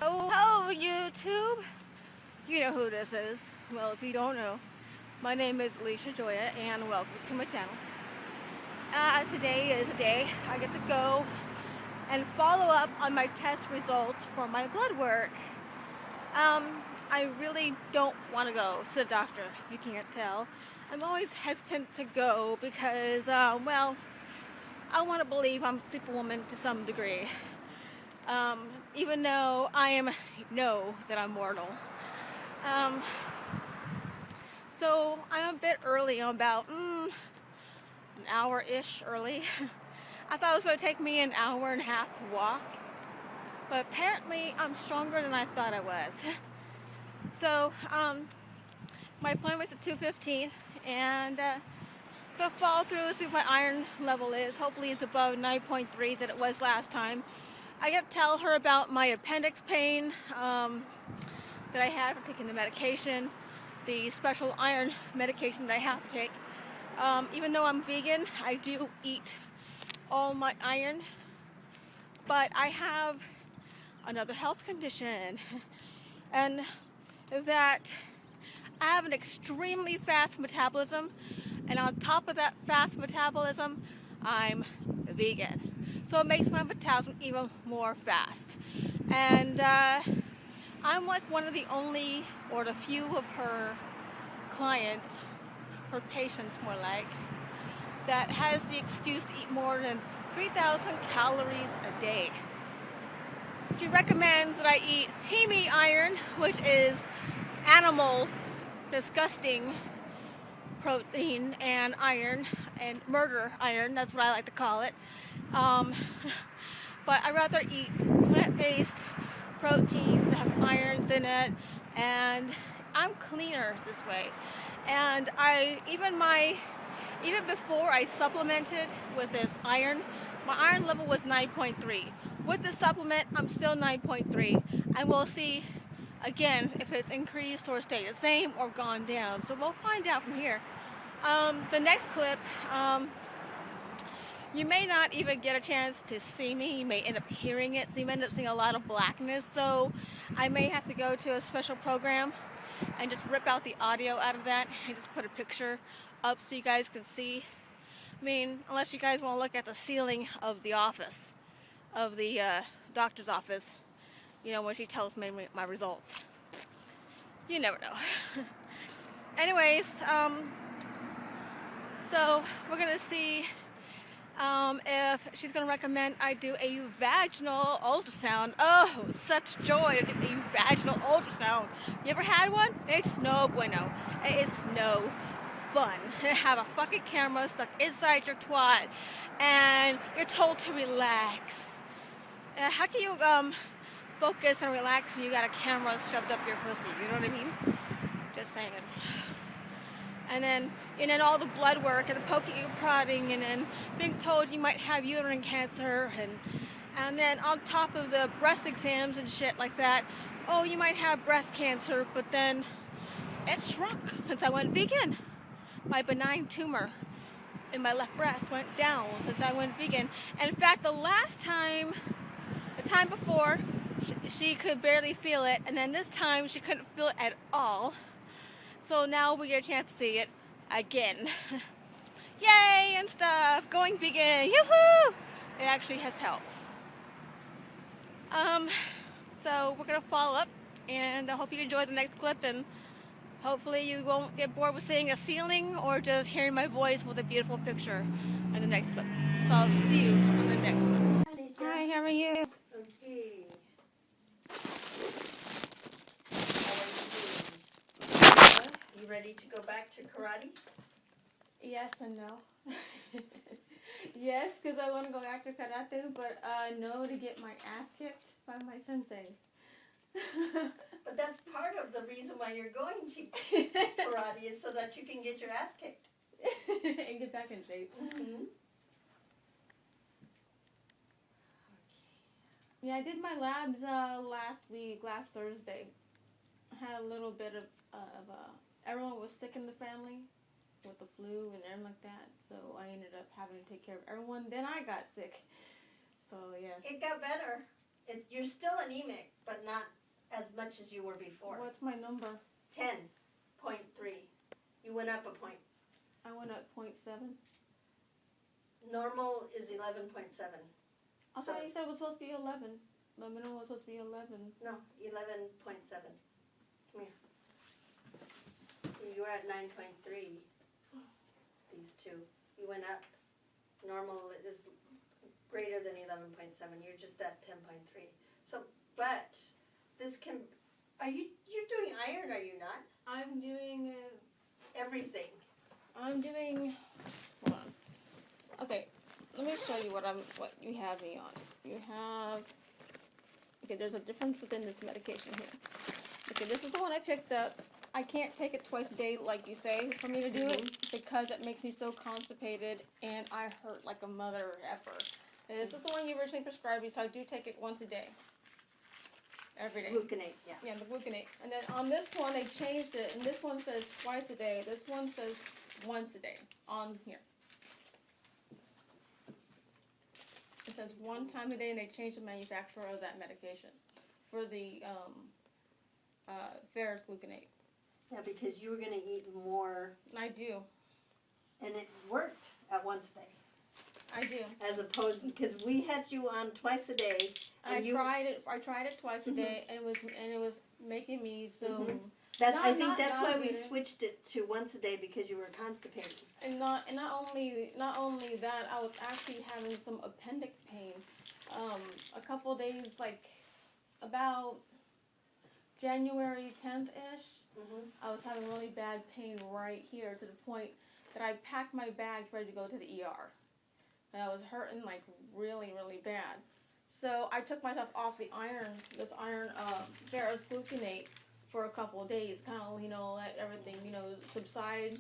Oh, hello YouTube! You know who this is. Well, if you don't know, my name is Alicia Joya and welcome to my channel. Today is a day I get to go and follow up on my test results for my blood work. I really don't want to go to the doctor, if you can't tell. I'm always hesitant to go because, well, I want to believe I'm Superwoman to some degree. Even though I know that I'm mortal. So I'm a bit early, I'm about an hour-ish early. I thought it was going to take me an hour and a half to walk, but apparently I'm stronger than I thought I was. So my appointment's at 2:15, and gonna follow through, see what my iron level is. Hopefully it's above 9.3 that it was last time. I got to tell her about my appendix pain that I had for taking the medication, the special iron medication that I have to take. Even though I'm vegan, I do eat all my iron, but I have another health condition, and that I have an extremely fast metabolism, and on top of that fast metabolism, I'm vegan. So it makes my metabolism even more fast. And I'm like one of the only, or the few of her clients, her patients more like, that has the excuse to eat more than 3,000 calories a day. She recommends that I eat heme iron, which is animal, disgusting protein and iron, and murder iron, that's what I like to call it. But I'd rather eat plant-based proteins that have irons in it, and I'm cleaner this way. And even before I supplemented with this iron, my iron level was 9.3. With the supplement, I'm still 9.3, and we'll see again if it's increased or stayed the same or gone down. So we'll find out from here. The next clip, you may not even get a chance to see me. You may end up hearing it, so you may end up seeing a lot of blackness. So I may have to go to a special program and just rip out the audio out of that and just put a picture up so you guys can see. I mean, unless you guys want to look at the ceiling of the office, of the doctor's office, you know, when she tells me my results. You never know. Anyways, so we're going to see if she's going to recommend I do a vaginal ultrasound. Oh, such joy to do a vaginal ultrasound. You ever had one? It's no bueno. It is no fun. Have a fucking camera stuck inside your twat and you're told to relax. How can you focus and relax when you got a camera shoved up your pussy? You know what I mean? Just saying. And then all the blood work and the poking and prodding, and then being told you might have uterine cancer, and then on top of the breast exams and shit like that, oh, you might have breast cancer, but then it shrunk since I went vegan. My benign tumor in my left breast went down since I went vegan. And in fact, the time before, she could barely feel it, and then this time she couldn't feel it at all. So now we get a chance to see it again. Yay and stuff, going vegan, yoo-hoo! It actually has helped. So we're gonna follow up, and I hope you enjoy the next clip, and hopefully you won't get bored with seeing a ceiling or just hearing my voice with a beautiful picture in the next clip. So I'll see you on the next one. Hi, how are you? Okay. You ready to go back to karate? Yes and no. Yes, because I want to go back to karate, but no to get my ass kicked by my senseis. But that's part of the reason why you're going to karate is so that you can get your ass kicked. And get back in shape. Mm-hmm. Yeah, I did my labs last Thursday. I had a little bit of everyone was sick in the family with the flu and everything like that, so I ended up having to take care of everyone. Then I got sick. So yeah. It got better. you're still anemic, but not as much as you were before. What's my number? 10.3. You went up a point. I went up 0.7. Normal is 11.7. I thought you said it was supposed to be 11. The minimum was supposed to be 11. No, 11.7. Come here. You were at 9.3. These two. You went up. Normal is greater than 11.7. You're just at 10.3. So, but this can. You're doing iron? Are you not? I'm doing Everything. I'm doing. Hold on. Okay, let me show you what you have me on. You have. Okay, there's a difference within this medication here. Okay, this is the one I picked up. I can't take it twice a day like you say for me to do it because it makes me so constipated and I hurt like a mother effer. And this is the one you originally prescribed me, so I do take it once a day. Every day. Gluconate, yeah. Yeah, the gluconate. And then on this one, they changed it, and this one says twice a day. This one says once a day on here. It says one time a day, and they changed the manufacturer of that medication for the ferrous gluconate. Yeah, because you were going to eat more. I do. And it worked at once a day. I do. As opposed, because we had you on twice a day. And I tried it twice a day, and it was making me so. I think that's why we switched it to once a day because you were constipated. And not only that, I was actually having some appendix pain. A couple of days, like about January 10th-ish, I was having really bad pain right here to the point that I packed my bags ready to go to the ER. And I was hurting like really, really bad. So I took myself off this iron ferrous gluconate for a couple of days, kind of, let everything, subside.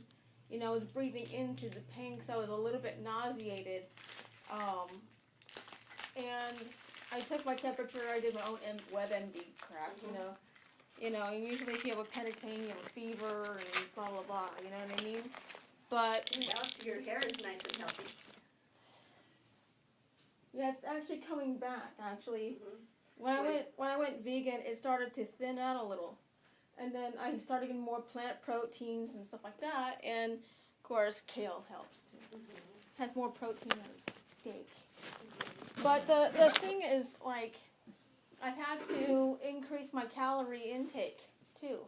I was breathing into the pain because I was a little bit nauseated. And I took my temperature, I did my own WebMD crap, and usually if you have appendix pain, you have a fever and blah, blah, blah, you know what I mean? But well, your hair is nice and healthy. Yeah, it's actually coming back, actually. When I went vegan, it started to thin out a little. And then I started getting more plant proteins and stuff like that. And, of course, kale helps, too. Has more protein than steak. But the thing is, like, I've had to increase my calorie intake, too,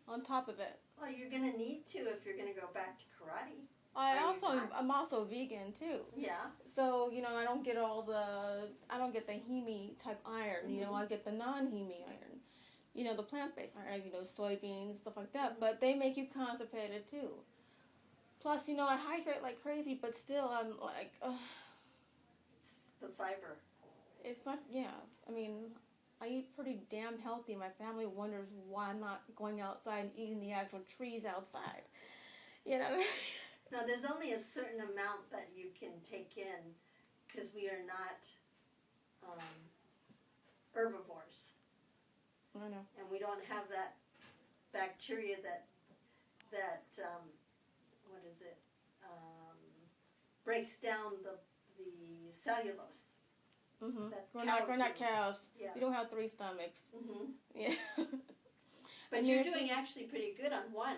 on top of it. Well, you're going to need to if you're going to go back to karate. I'm also vegan too. Yeah. So, I don't get the heme type iron, I get the non-heme iron. The plant-based iron, soybeans, stuff like that, but they make you constipated too. Plus, I hydrate like crazy, but still I'm like, It's the fiber. It's not, yeah. I mean, I eat pretty damn healthy. My family wonders why I'm not going outside and eating the actual trees outside. No, there's only a certain amount that you can take in because we are not herbivores. I know. And we don't have that bacteria that what is it, breaks down the cellulose. We're not cows. Yeah. We don't have 3 stomachs. Yeah. But you're doing actually pretty good on 1.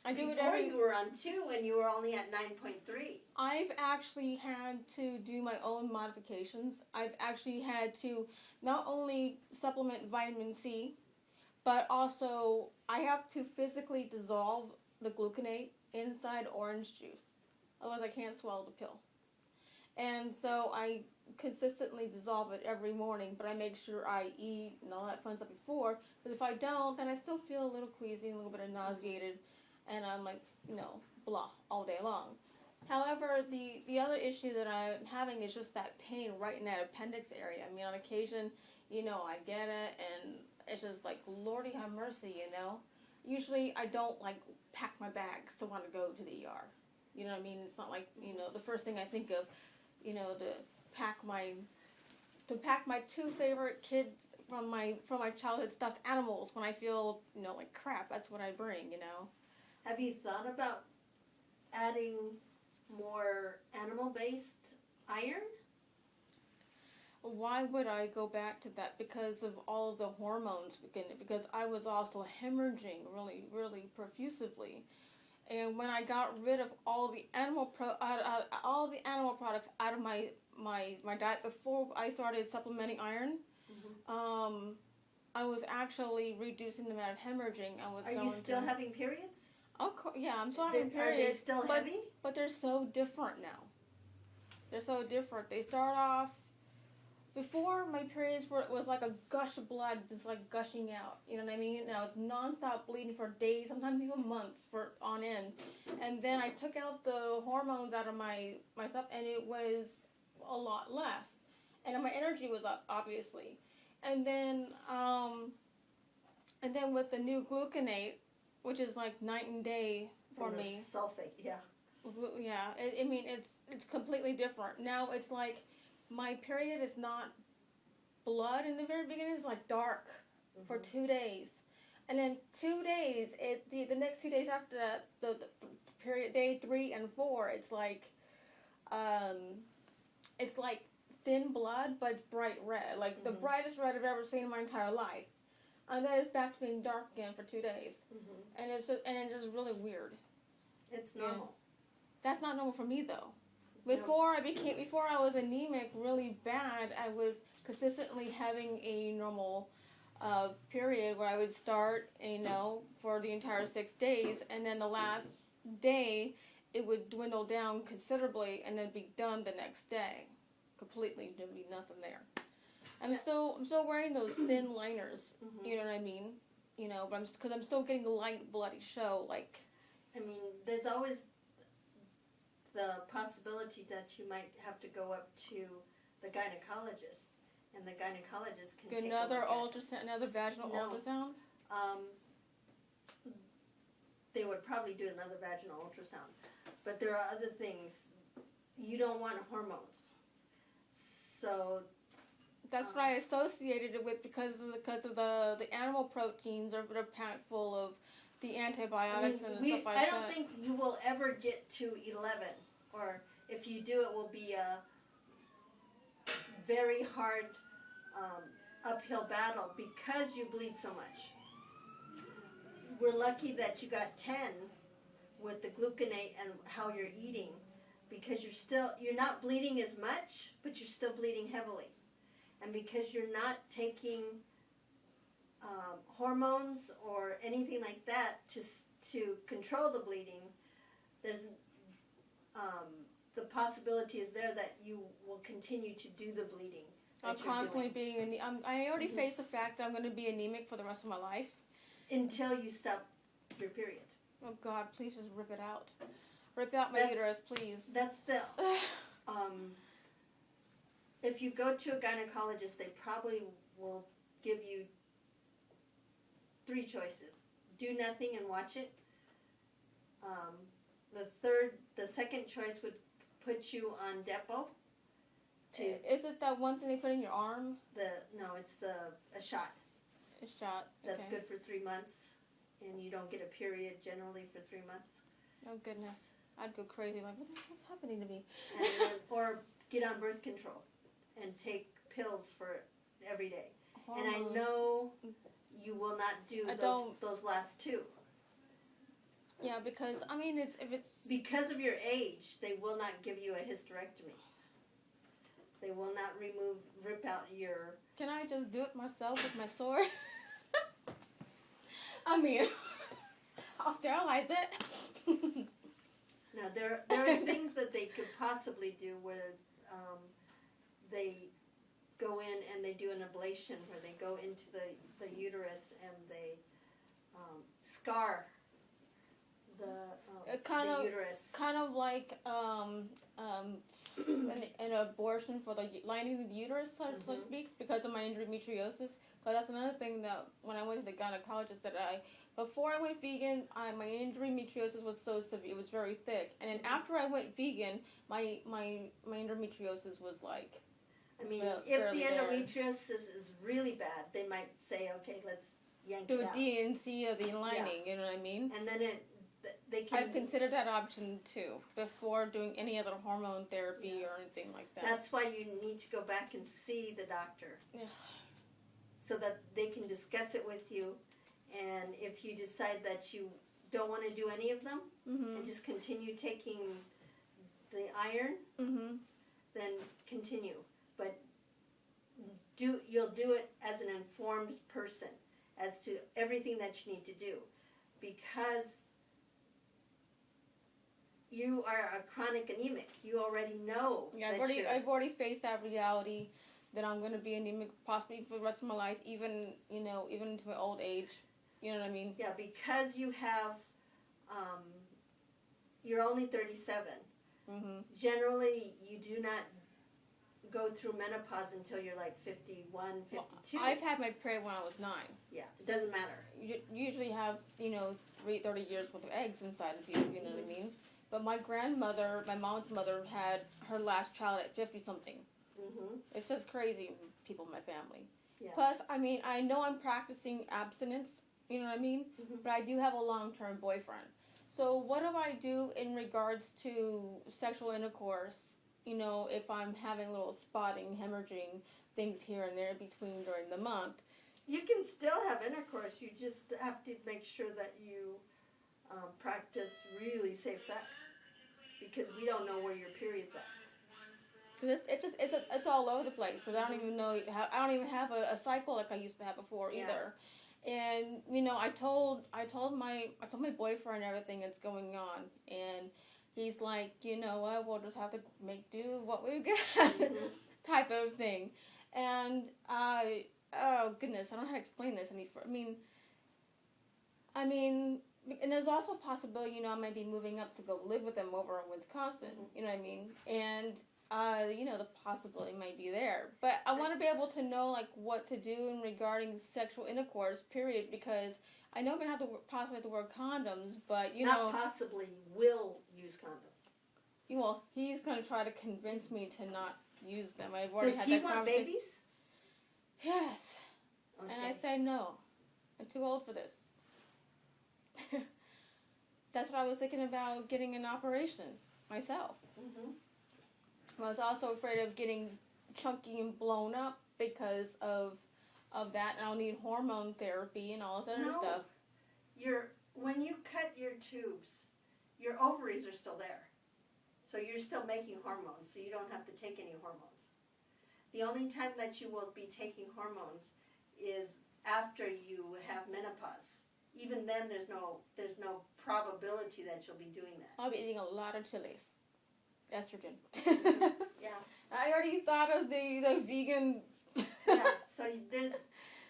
I do it Before you were on 2 and you were only at 9.3. I've actually had to do my own modifications. I've actually had to not only supplement vitamin C, but also I have to physically dissolve the gluconate inside orange juice. Otherwise I can't swallow the pill. And so I consistently dissolve it every morning, but I make sure I eat and all that fun stuff before, because if I don't, then I still feel a little queasy, a little bit nauseated. And I'm like, blah, all day long. However, the other issue that I'm having is just that pain right in that appendix area. I mean, on occasion, I get it, and it's just like, Lordy have mercy, Usually, I don't, pack my bags to want to go to the ER. You know what I mean? It's not like, the first thing I think of, to pack my 2 favorite kids from my childhood stuffed animals when I feel, like crap. That's what I bring, Have you thought about adding more animal-based iron? why would I go back to that? Because of all the hormones, because I was also hemorrhaging really, really profusively. And when I got rid of all the animal products out of my diet before I started supplementing iron, I was actually reducing the amount of hemorrhaging. Are you still having periods? Yeah, I'm still having periods. Are they still heavy? But they're so different now. They're so different. They start off. Before, my periods was like a gush of blood, just like gushing out. You know what I mean? And I was nonstop bleeding for days, sometimes even months on end. And then I took out the hormones out of my stuff, and it was a lot less. And then my energy was up, obviously. And then with the new gluconate, which is like night and day for me. Sulfate, yeah. Yeah, it's completely different. Now it's like my period is not blood in the very beginning. It's like dark for 2 days. And then 2 days, the next 2 days after that, the period, day 3 and 4, it's like thin blood, but it's bright red. Like the brightest red I've ever seen in my entire life. And then it's back to being dark again for 2 days. And it's just really weird. It's normal. Yeah. That's not normal for me though. Before I was anemic really bad, I was consistently having a normal period where I would start, for the entire 6 days, and then the last day it would dwindle down considerably and then be done the next day. Completely, there'd be nothing there. I'm still wearing those thin liners. You know what I mean? But because I'm still getting light bloody show. Like, I mean, there's always the possibility that you might have to go up to the gynecologist, and the gynecologist can take another ultrasound, another vaginal ultrasound. They would probably do another vaginal ultrasound, but there are other things. You don't want hormones, so. That's what I associated it with because of the animal proteins are packed full of the antibiotics and stuff like that. I don't think you will ever get to 11, or if you do, it will be a very hard uphill battle because you bleed so much. We're lucky that you got 10 with the gluconate and how you're eating, because you're not bleeding as much, but you're still bleeding heavily. And because you're not taking hormones or anything like that to control the bleeding, there's the possibility is there that you will continue to do the bleeding. I'm constantly being I already face the fact that I'm going to be anemic for the rest of my life. Until you stop your period. Oh God, please just rip it out. Rip out my uterus, please. That's the... If you go to a gynecologist, they probably will give you 3 choices. Do nothing and watch it. The second choice would put you on Depo. Is it that one thing they put in your arm? No, it's a shot. A shot. That's good for 3 months, and you don't get a period generally for 3 months. Oh goodness, I'd go crazy. Like, what's happening to me? And then, or get on birth control and take pills for every day. And I know you will not do those last 2. Yeah, because if it's because of your age, they will not give you a hysterectomy. They will not rip out your. Can I just do it myself with my sword? I'll sterilize it. No, there are things that they could possibly do where they go in and they do an ablation where they go into the uterus and they scar the uterus. Kind of like an abortion for the lining of the uterus, so to speak, because of my endometriosis. But that's another thing that when I went to the gynecologist before I went vegan, my endometriosis was so severe. It was very thick. And then after I went vegan, my endometriosis was like... if the endometriosis is really bad, they might say, okay, let's yank it out. Do a D&C of the lining, you know what I mean? And then they can. I've considered that option too before doing any other hormone therapy or anything like that. That's why you need to go back and see the doctor, so that they can discuss it with you. And if you decide that you don't want to do any of them and just continue taking the iron, then continue. But you'll do it as an informed person as to everything that you need to do, because you are a chronic anemic. You already know. Yeah, I've already faced that reality that I'm going to be anemic possibly for the rest of my life, even into my old age. You know what I mean? Yeah, because you have, you're only 37. Generally, you do not go through menopause until you're like 51, 52. Well, I've had my period when I was 9. Yeah, it doesn't matter. You usually have, 30 years worth of eggs inside of you, you know what I mean? But my grandmother, my mom's mother, had her last child at 50-something. It's just crazy, people in my family. Yeah. Plus, I mean, I know I'm practicing abstinence, you know what I mean? But I do have a long-term boyfriend. So what do I do in regards to sexual intercourse, if I'm having a little spotting, hemorrhaging, things here and there between during the month? You can still have intercourse. You just have to make sure that you practice really safe sex, because we don't know where your period's at. It's all over the place. Because I don't even know I don't even have a cycle like I used to have before either. And I told my boyfriend everything that's going on, and he's like, you know what, we'll just have to make do what we got, type of thing. And oh goodness, I don't know how to explain this any further. I mean, and there's also a possibility, I might be moving up to go live with them over in Wisconsin. You know what I mean? And the possibility might be there. But I want to be able to know, like, what to do in regarding sexual intercourse, period, because I know I'm going to have to possibly have to wear condoms, but, Not possibly, will use condoms. Well, he's going to try to convince me to not use them. I've already Does had he that want conversation. babies? Yes. Okay. And I said no. I'm too old for this. That's what I was thinking about, getting an operation myself. I was also afraid of getting chunky and blown up because of that, and I'll need hormone therapy and all this other stuff. When you cut your tubes, your ovaries are still there. So you're still making hormones, so you don't have to take any hormones. The only time that you will be taking hormones is after you have menopause. Even then, there's no probability that you'll be doing that. I'll be eating a lot of chilies. Estrogen. Yeah. I already thought of the vegan. Yeah. So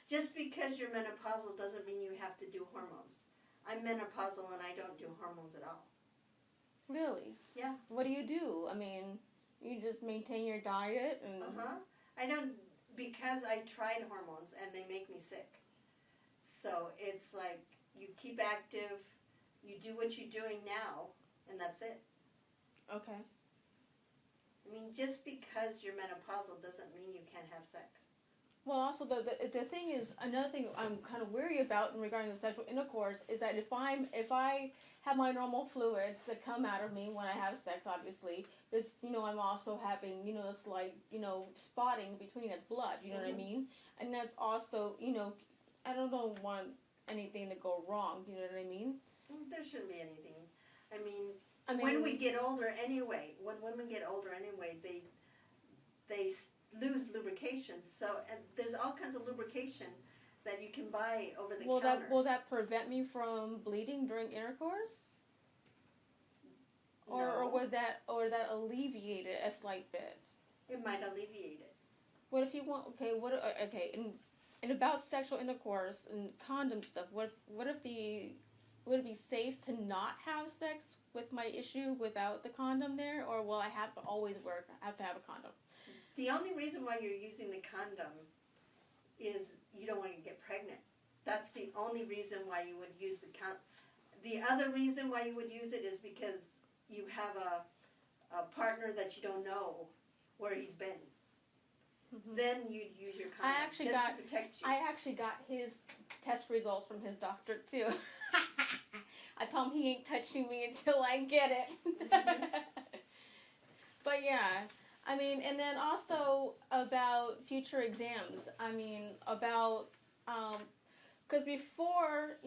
just because you're menopausal doesn't mean you have to do hormones. I'm menopausal and I don't do hormones at all. Really? Yeah. What do? I mean, you just maintain your diet and. I don't, because I tried hormones and they make me sick. So it's like you keep active, you do what you're doing now, and that's it. Okay. I mean, just because you're menopausal doesn't mean you can't have sex. Well, also the thing is, another thing I'm kind of weary about in regarding the sexual intercourse is that if I have my normal fluids that come out of me when I have sex, obviously, there's, I'm also having, a slight, spotting between its blood, you know what I mean? And that's also, I don't want anything to go wrong, you know what I mean? There shouldn't be anything. I mean, when we get older anyway, when women get older anyway, they lose lubrication. So and there's all kinds of lubrication that you can buy over the counter. Will that prevent me from bleeding during intercourse? No. Or would that alleviate it a slight bit? It might alleviate it. What if you want? Okay. And about sexual intercourse and condom stuff. Would it be safe to not have sex with my issue without the condom there, or will I have to always have to have a condom? The only reason why you're using the condom is you don't want to get pregnant. That's the only reason why you would use the condom. The other reason why you would use it is because you have a partner that you don't know where he's been. Then you'd use your condom to protect you. I actually got his test results from his doctor too. I told him he ain't touching me until I get it. But yeah, I mean, and then also about future exams. I mean, about, because before,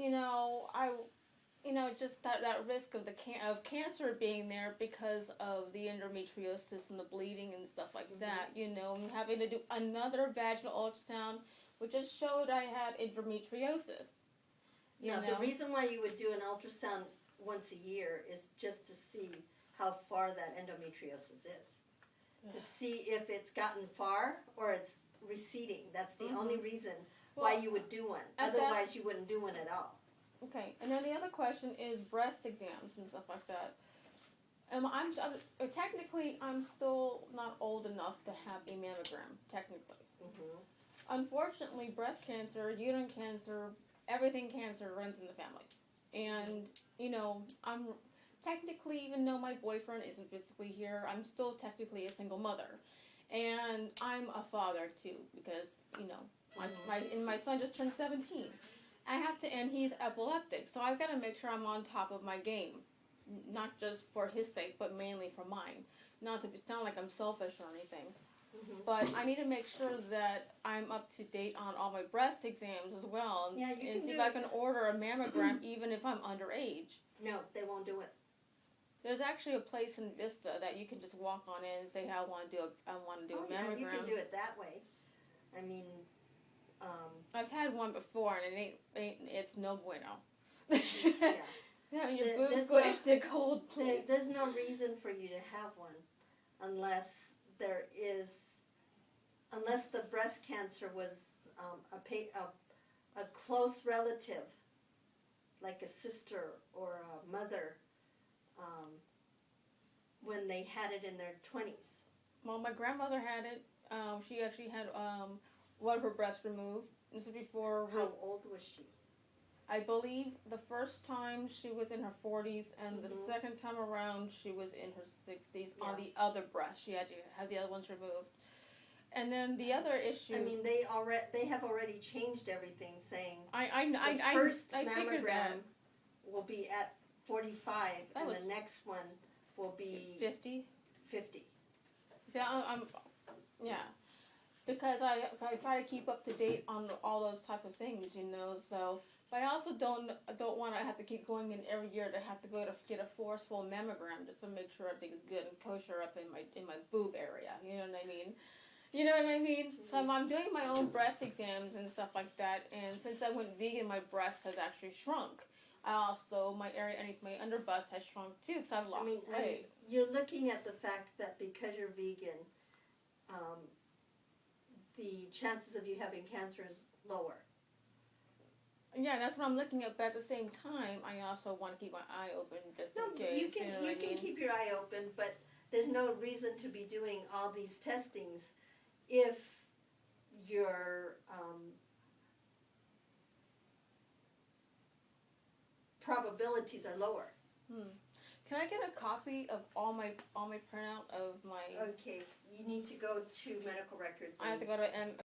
just that risk of of cancer being there because of the endometriosis and the bleeding and stuff like that, and having to do another vaginal ultrasound, which just showed I had endometriosis. Now, the reason why you would do an ultrasound once a year is just to see how far that endometriosis is. Yeah. To see if it's gotten far or it's receding. That's the only reason why you would do one. Otherwise, you wouldn't do one at all. Okay, and then the other question is breast exams and stuff like that. Technically, I'm still not old enough to have a mammogram, technically. Unfortunately, breast cancer, uterine cancer, everything cancer runs in the family. And, I'm technically, even though my boyfriend isn't physically here, I'm still technically a single mother. And I'm a father, too, because, my son just turned 17. And he's epileptic, so I've got to make sure I'm on top of my game. Not just for his sake, but mainly for mine. Not to sound like I'm selfish or anything. But I need to make sure that I'm up to date on all my breast exams as well. Yeah, you and can see do if I can order a mammogram even if I'm underage. No, they won't do it. There's actually a place in Vista that you can just walk on in and say, I want to do a mammogram. Yeah, you can do it that way. I mean, I've had one before, and it's no bueno. Yeah. Your boobs squished to cold plates. There's no reason for you to have one unless the breast cancer was a close relative, like a sister or a mother, when they had it in their 20s. Well, my grandmother had it. She actually had one of her breasts removed. This is before. How old was she? I believe the first time she was in her 40s, and the second time around she was in her 60s on the other breast. She had to have the other ones removed. And then the other issue. I mean, they have already changed everything, saying the first mammogram will be at 45, and the next one will be 50. 50. See, yeah, because I try to keep up to date on all those type of things, So, but I also don't want to have to keep going in every year to have to go to get a forceful mammogram just to make sure everything is good and kosher up in my boob area. You know what I mean? So I'm doing my own breast exams and stuff like that. And since I went vegan, my breast has actually shrunk. My area underneath my underbust has shrunk too because I've lost weight. You're looking at the fact that because you're vegan, the chances of you having cancer is lower. Yeah, that's what I'm looking at. But at the same time, I also want to keep my eye open just in case. You can keep your eye open, but there's no reason to be doing all these testings if your probabilities are lower. Can I get a copy of all my printout of my? Okay, you need to go to medical records. I have to go to